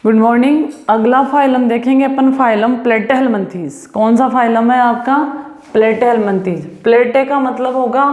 Good morning. अगला phylum देखेंगे अपन, phylum प्लेटेहेलमिन्थेस। कौन सा फाइलम है आपका? प्लेटेहेलमिन्थेस। प्लेटे का मतलब होगा,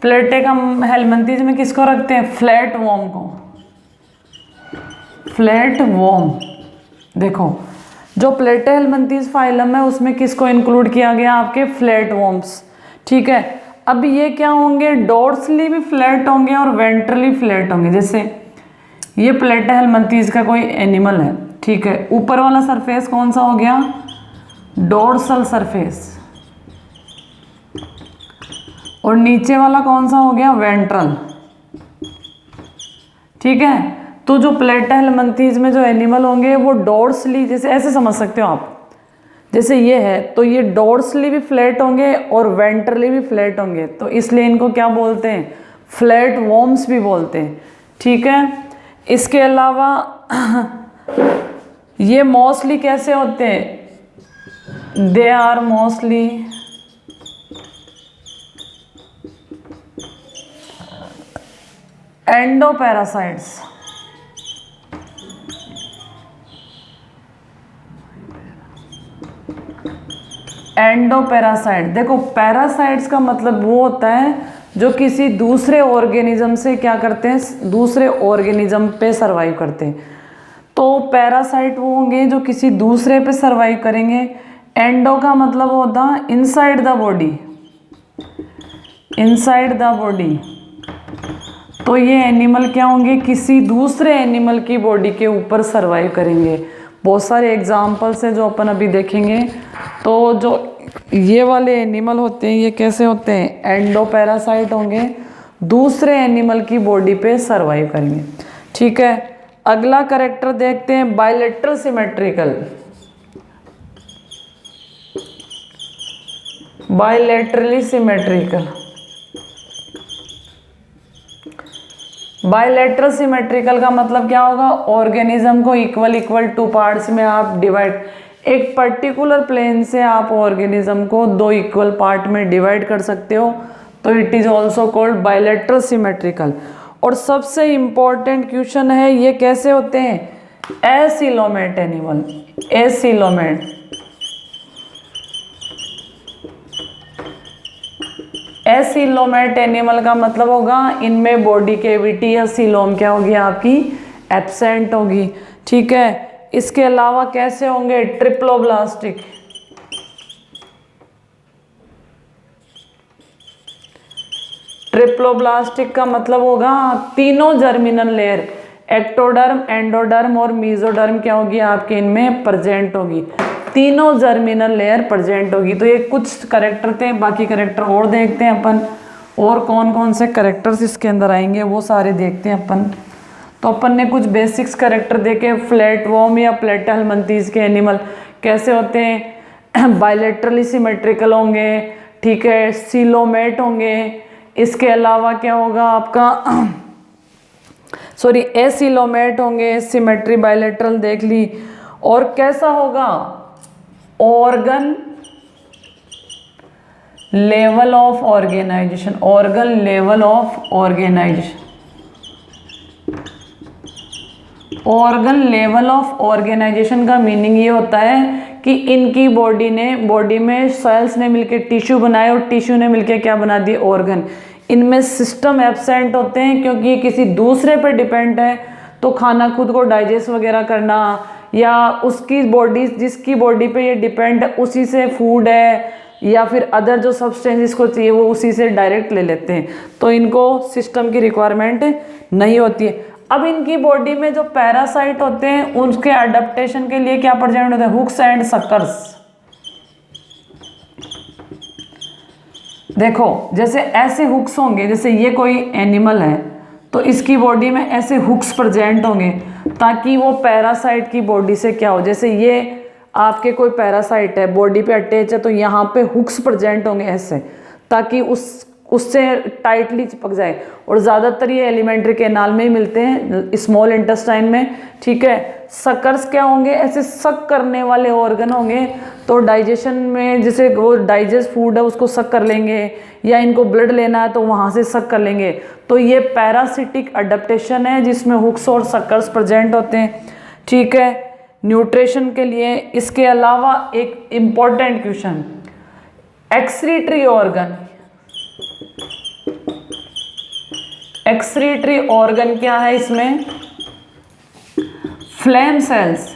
प्लेटे का हेलमिन्थेस में किसको रखते हैं? फ्लैट वॉर्म को। Flat warm. देखो जो प्लेटेहेलमिन्थेस फाइलम है उसमें किसको इंक्लूड किया गया? आपके फ्लैट वॉर्म्स। ठीक है, अब ये क्या होंगे? डोर्सली भी फ्लैट होंगे और वेंट्रली फ्लैट होंगे। जैसे ये प्लेटेहेलमिन्थेस का कोई एनिमल है, ठीक है, ऊपर वाला सरफेस कौन सा हो गया? डोर्सल सरफेस, और नीचे वाला कौन सा हो गया? वेंट्रल। ठीक है, तो जो प्लेटेहेलमिन्थेस में जो एनिमल होंगे वो डोर्सली, जैसे ऐसे समझ सकते हो आप, जैसे ये है तो ये डोर्सली भी फ्लैट होंगे और वेंट्रली भी फ्लैट होंगे, तो इसलिए इनको क्या बोलते हैं? फ्लैट वॉर्म्स भी बोलते हैं। ठीक है, इसके अलावा ये मोस्टली कैसे होते हैं? They are mostly endoparasites. Endoparasite. देखो पैरासाइट्स का मतलब वो होता है जो किसी दूसरे ऑर्गेनिज्म से क्या करते हैं? दूसरे ऑर्गेनिज्म पे सरवाइव करते हैं। तो पैरासाइट वो होंगे जो किसी दूसरे पे सरवाइव करेंगे। एंडो का मतलब होता है inside the body, inside the body. तो ये एनिमल क्या होंगे? किसी दूसरे एनिमल की बॉडी के ऊपर सरवाइव करेंगे। बहुत सारे एग्जाम्पल्स हैं जो अपन अभी देखेंगे। तो जो ये वाले एनिमल होते हैं ये कैसे होते हैं? एंडोपैरासाइट होंगे, दूसरे एनिमल की बॉडी पे सरवाइव करेंगे। ठीक है, अगला कैरेक्टर देखते हैं, bilateral symmetrical. Bilaterally symmetrical. Bilateral symmetrical का मतलब क्या होगा? ऑर्गेनिज्म को इक्वल इक्वल टू पार्ट्स में आप डिवाइड, एक पर्टिकुलर प्लेन से आप ऑर्गेनिज्म को दो इक्वल पार्ट में डिवाइड कर सकते हो, तो it is also called bilateral symmetrical. और सबसे इंपॉर्टेंट क्वेश्चन है, ये कैसे होते हैं? Acoelomate animal. Acoelomate. Acoelomate animal का मतलब होगा इनमें बॉडी कैविटी या सीलोम क्या होगी? आपकी एब्सेंट होगी। ठीक है, इसके अलावा कैसे होंगे? ट्रिप्लोब्लास्टिक। ट्रिप्लोब्लास्टिक का मतलब होगा तीनों जर्मिनल लेयर, एक्टोडर्म, एंडोडर्म और मीजोडर्म क्या होगी? आपके इनमें प्रेजेंट होगी। तीनों जर्मिनल लेयर प्रेजेंट होगी। तो ये कुछ करेक्टर थे, बाकी करेक्टर और देखते हैं अपन, और कौन कौन से करेक्टर्स इसके अंदर आएंगे वो सारे देखते हैं अपन। तो अपन ने कुछ बेसिक्स करेक्टर देखे। फ्लैट वॉर्म या प्लेटेहेलमिन्थेस के एनिमल कैसे होते हैं? बायलैटरली सिमेट्रिकल होंगे, ठीक है, सीलोमेट होंगे। इसके अलावा क्या होगा आपका? सॉरी, एसिलोमेट होंगे, सिमेट्री बायलैटरल देख ली। और कैसा होगा? Organ level of organisation. Organ level of organisation. Organ level of organisation का मीनिंग ये होता है कि इनकी बॉडी में सेल्स ने मिलकर टिश्यू बनाए और टिश्यू ने मिलकर क्या बना दिए? ऑर्गन। इनमें सिस्टम एब्सेंट होते हैं क्योंकि ये किसी दूसरे पर डिपेंड है, तो खाना खुद को डाइजेस्ट वगैरह करना, या उसकी बॉडी, जिसकी बॉडी पे ये डिपेंड है उसी से फूड है, या फिर अदर जो सब्सटेंसेस को चाहिए वो उसी से डायरेक्ट ले लेते हैं, तो इनको सिस्टम की रिक्वायरमेंट नहीं होती है। अब इनकी बॉडी में जो पैरासाइट होते हैं उनके अडेप्टेशन के लिए क्या प्रेजेंट होते हैं? Hooks and suckers. देखो जैसे ऐसे हुक्स होंगे, जैसे ये कोई एनिमल है तो इसकी बॉडी में ऐसे हुक्स प्रेजेंट होंगे ताकि वो पैरासाइट की बॉडी से क्या हो, जैसे ये आपके कोई पैरासाइट है बॉडी पे अटैच है तो यहाँ पे हुक्स प्रेजेंट होंगे ऐसे, ताकि उससे टाइटली चिपक जाए। और ज़्यादातर ये एलिमेंट्री कैनाल में ही मिलते हैं, स्मॉल इंटेस्टाइन में, ठीक है। सकर्स क्या होंगे, ऐसे सक करने वाले ऑर्गन होंगे, तो डाइजेशन में जैसे वो डाइजेस्ट फूड है उसको सक कर लेंगे, या इनको ब्लड लेना है तो वहाँ से सक कर लेंगे। तो ये पैरासिटिक अडेप्टेशन है जिसमें हुक्स और सकर्स प्रेजेंट होते हैं, ठीक है, न्यूट्रिशन के लिए। इसके अलावा एक important question, excretory organ, excretory organ क्या है इसमें, फ्लेम सेल्स,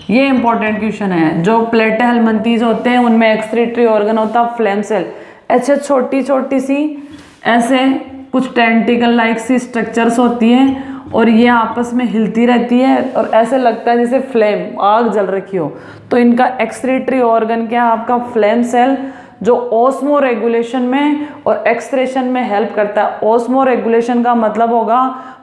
ये इंपॉर्टेंट क्वेश्चन है। जो प्लेटेहेलमिन्थेस होते हैं उनमें एक्सक्रीटरी ऑर्गन होता है फ्लेम सेल। ऐसे छोटी छोटी सी ऐसे कुछ टेंटिकल लाइक सी स्ट्रक्चर्स होती हैं और ये आपस में हिलती रहती है और ऐसे लगता है जैसे फ्लेम, आग जल रखी हो। तो इनका एक्सक्रीटरी ऑर्गन क्या है आपका, फ्लेम सेल, जो ऑस्मो रेगुलेशन में और एक्सक्रेशन में हेल्प करता है। ऑस्मो रेगुलेशन का मतलब होगा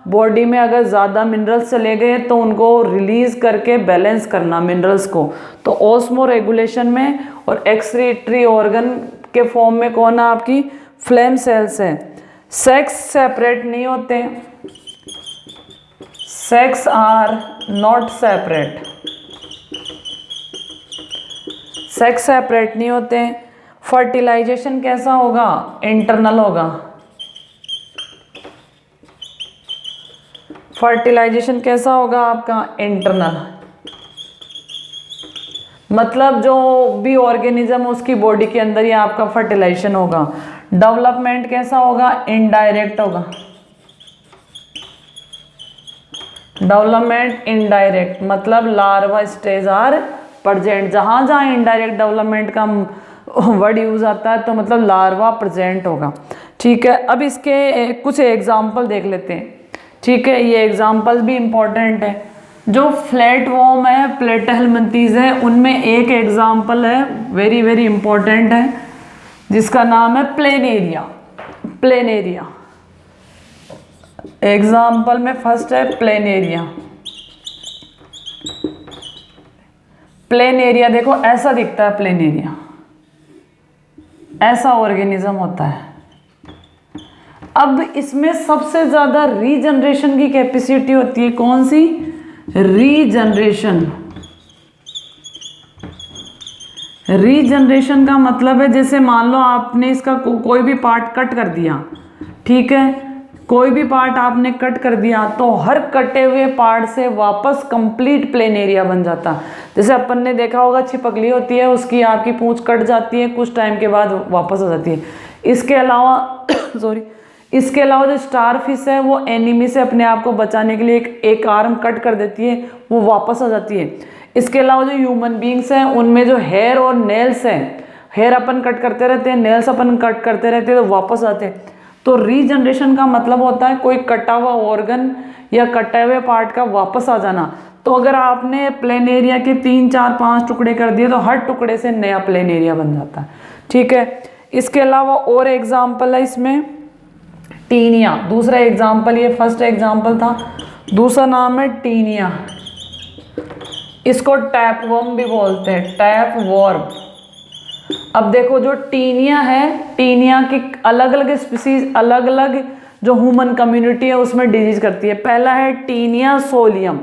बॉडी में अगर ज़्यादा मिनरल्स चले गए तो उनको रिलीज करके बैलेंस करना मिनरल्स को, तो ऑस्मो रेगुलेशन में और एक्सक्रीटरी ऑर्गन के फॉर्म में कौन है आपकी, फ्लेम सेल्स है। सेक्स सेपरेट नहीं होते, sex are not separate, sex separate नहीं होते। फर्टिलाइजेशन कैसा होगा, इंटरनल होगा, फर्टिलाइजेशन कैसा होगा आपका, इंटरनल। मतलब जो भी ऑर्गेनिज्म उसकी बॉडी के अंदर ही आपका फर्टिलाइजेशन होगा। डेवलपमेंट कैसा होगा, इनडायरेक्ट होगा, डेवलपमेंट इनडायरेक्ट, मतलब लार्वा स्टेज आर प्रेजेंट। जहाँ जहाँ इनडायरेक्ट डेवलपमेंट का वर्ड यूज आता है तो मतलब लार्वा प्रेजेंट होगा, ठीक है। अब इसके कुछ एग्जाम्पल देख लेते हैं, ठीक है, ये एग्जाम्पल भी इम्पॉर्टेंट है। जो फ्लैट वॉर्म है, प्लेटेहेलमिन्थेस है, उनमें एक एग्जाम्पल है वेरी वेरी इंपॉर्टेंट है जिसका नाम है प्लेनेरिया। प्लेनेरिया एग्जाम्पल में फर्स्ट है प्लेनेरिया। प्लेनेरिया देखो ऐसा दिखता है, प्लेनेरिया ऐसा ऑर्गेनिज्म होता है। अब इसमें सबसे ज्यादा रीजनरेशन की कैपेसिटी होती है, कौन सी, रीजनरेशन। रीजनरेशन का मतलब है जैसे मान लो आपने इसका कोई भी पार्ट कट कर दिया, ठीक है, कोई भी पार्ट आपने कट कर दिया तो हर कटे हुए पार्ट से वापस कंप्लीट प्लेनेरिया बन जाता। जैसे अपन ने देखा होगा छिपकली होती है, उसकी आपकी पूंछ कट जाती है, कुछ टाइम के बाद वापस आ जाती है। इसके अलावा सॉरी, इसके अलावा जो स्टार फिश है वो एनिमी से अपने आप को बचाने के लिए एक आर्म कट कर देती है, वो वापस आ जाती है। इसके अलावा जो ह्यूमन बींग्स हैं उनमें जो हेयर और नेल्स हैं, हेयर अपन कट करते रहते हैं, नेल्स अपन कट करते रहते हैं तो वापस आते हैं। तो रीजनरेशन का मतलब होता है कोई कटा हुआ ऑर्गन या कटे हुए पार्ट का वापस आ जाना। तो अगर आपने प्लेनेरिया के 3 4 5 टुकड़े कर दिए तो हर टुकड़े से नया प्लेनेरिया बन जाता है, ठीक है। इसके अलावा और एग्जाम्पल है इसमें टीनिया, दूसरा एग्जाम्पल, ये फर्स्ट एग्जाम्पल था, दूसरा नाम है टीनिया। इसको टैप वर्म भी बोलते हैं, टैप वर्म। अब देखो जो टीनिया है, टीनिया की अलग अलग स्पीसीज, अलग अलग जो ह्यूमन कम्युनिटी है उसमें डिजीज करती है। पहला है टीनिया सोलियम,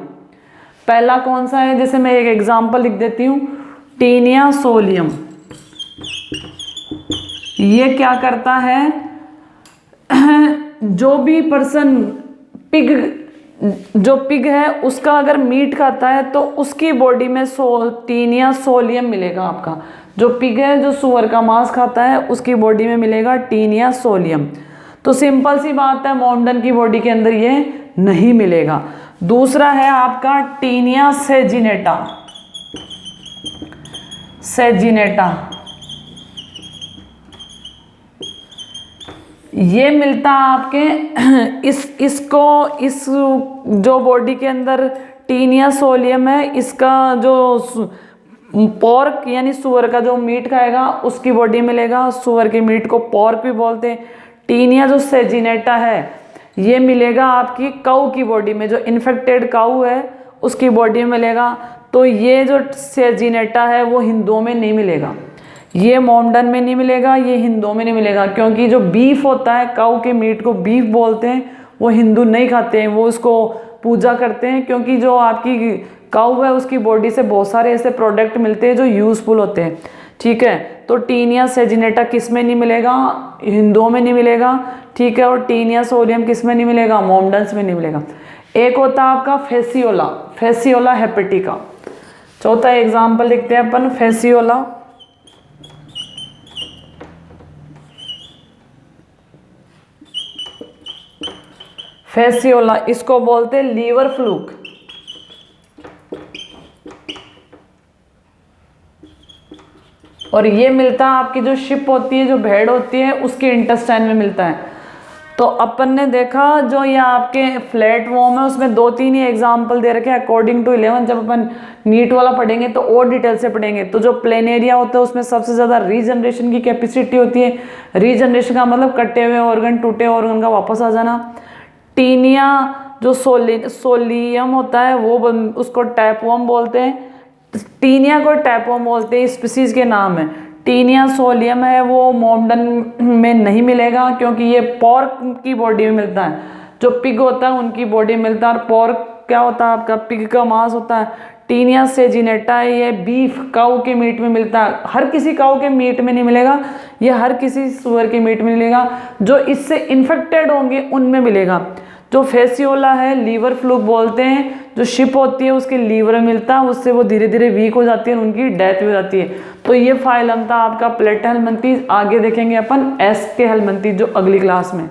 पहला कौन सा है, जैसे मैं एक एग्जांपल लिख देती हूँ, टीनिया सोलियम। ये क्या करता है, जो भी पर्सन पिग, जो पिग है उसका अगर मीट खाता है तो उसकी बॉडी में टीनिया सोलियम मिलेगा आपका। जो पिग है जो सुअर का मांस खाता है उसकी बॉडी में मिलेगा टीनिया सोलियम। तो सिंपल सी बात है, मॉडर्न की बॉडी के अंदर ये नहीं मिलेगा। दूसरा है आपका टीनिया सेजिनेटा, सेजिनेटा, ये मिलता है आपके इसको इस जो बॉडी के अंदर टीनिया सोलियम है, इसका जो पोर्क यानी सुअर का जो मीट खाएगा उसकी बॉडी में मिलेगा। सुअर के मीट को पोर्क भी बोलते हैं। टीनिया जो सेजिनेटा है ये मिलेगा आपकी काऊ की बॉडी में, जो इन्फेक्टेड काऊ है उसकी बॉडी में मिलेगा। तो ये जो सेजिनेटा है वो हिंदुओं में नहीं मिलेगा, ये मोमडन में नहीं मिलेगा, ये हिंदुओं में नहीं मिलेगा, क्योंकि जो बीफ होता है, काऊ के मीट को बीफ बोलते हैं, वो हिंदू नहीं खाते हैं, वो उसको पूजा करते हैं, क्योंकि जो आपकी काऊ है उसकी बॉडी से बहुत सारे ऐसे प्रोडक्ट मिलते हैं जो यूजफुल होते हैं। ठीक है, तो टीनिया सेजिनेटा किस में नहीं मिलेगा? हिंदुओं में नहीं मिलेगा। ठीक है, और टीनिया सोलियम किस में नहीं मिलेगा? मोमडन्स में नहीं मिलेगा। एक होता है आपका फेसियोला, फेसियोला हेपेटिका। चौथा एग्जाम्पल लिखते हैं अपन, फेसियोला। फेसियोला इसको बोलते हैं लीवर फ्लूक। और ये मिलता है आपकी जो शिप होती है, जो भेड़ होती है, उसके इंटेस्टाइन में मिलता है। तो अपन ने देखा जो ये आपके फ्लैट वॉर्म है उसमें 2-3 ही एग्जाम्पल दे रखे हैं अकॉर्डिंग टू 11। जब अपन नीट वाला पढ़ेंगे तो और डिटेल से पढ़ेंगे। तो जो प्लेनेरिया होता है उसमें सबसे ज़्यादा रीजनरेशन की कैपेसिटी होती है। रीजनरेशन का मतलब कटे हुए ऑर्गन, टूटे ऑर्गन का वापस आ जाना। टीनिया जो सोलियम होता है वो उसको टैपवर्म बोलते हैं। टीनिया को टैपवर्म बोलते हैं, स्पीसीज के नाम है। टीनिया सोलियम है वो मोमडन में नहीं मिलेगा, क्योंकि ये पॉर्क की बॉडी में मिलता है। जो पिग होता है उनकी बॉडी में मिलता है। और पॉर्क क्या होता है आपका? पिग का मांस होता है। टीनिया सेजिनेटा है, ये बीफ काऊ के मीट में मिलता है। हर किसी काऊ के मीट में नहीं मिलेगा, ये हर किसी सुअर के मीट में मिलेगा। जो इससे इन्फेक्टेड होंगे उनमें मिलेगा। जो फेसियोला है लीवर फ्लूक बोलते हैं, जो शिप होती है उसके लीवर में मिलता है, उससे वो धीरे धीरे वीक हो जाती है और उनकी डेथ हो जाती है। तो ये फाइलम था आपका प्लेटा हेलमिंथीज। आगे देखेंगे अपन एस के हेलमिंथीज जो अगली क्लास में।